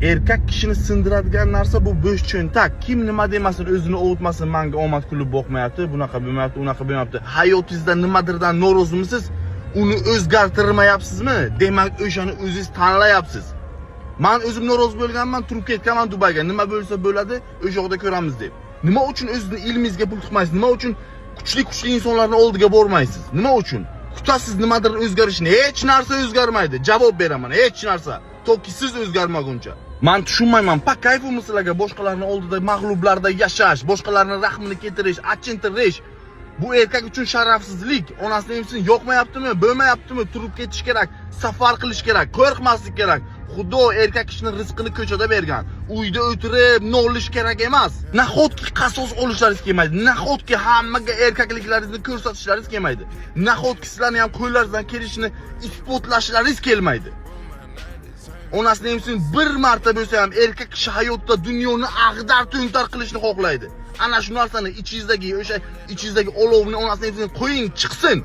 Erkak kishini sindiradigan narsa bu bo'sh cho'ntak. Kim nima demasin, o'zini ovutmasin, menga omad kulib boqmayapti, bunaqa bo'lmayapti, unaqa bo'lmayapti. Hayotingizda nimadirdan norozimisiz? Uni o'zgartirmayapsizmi? Demak, o'shani o'zingiz tanlayapsiz. Men o'zim norozi bo'lganman, turib ketganman Dubayga. Nima bo'lsa bo'ladi, o'sha yoqda ko'ramiz deb. Nima uchun o'zingizni ilmingizga pul tiqmaysiz? Nima uchun kuchli insonlarning oldiga bormaysiz? Nima uchun? Kutasiz nimadir o'zgarishni. Hech narsa o'zgarmaydi. Javob beraman, hech narsa. Toki siz o'zgarmaguncha. Men tushunmayman. Pak kayfim sizlarga boshqalarning oldida mag'lublarda yashash, boshqalarning rahmini keltirish, achintirish. Bu erkak uchun sharafsizlik. Onasining emsin yoqmayaptimi, bo'lmayaptimi, turib ketish kerak, safar qilish kerak, qo'rqmaslik kerak. Xudo erkak kishining rizqini ko'chada bergan. Uyda o'tirib nolish kerak emas. Nahotki qasos olishlaringiz kelmaydi. Nahotki hammaga erkakliklaringizni ko'rsatishlaringiz kelmaydi. Nahotki sizlarning ham qo'llaringizdan kelishini isbotlashlaringiz kelmaydi. Onasining emsin bir marta bo'lsa ham erkak kishi hayotda dunyoni ag'dar-to'ntar qilishni xohlaydi. Ana shu narsani ichingizdagi o'sha ichingizdagi olovni onasining emsin qo'ying, chiqsin.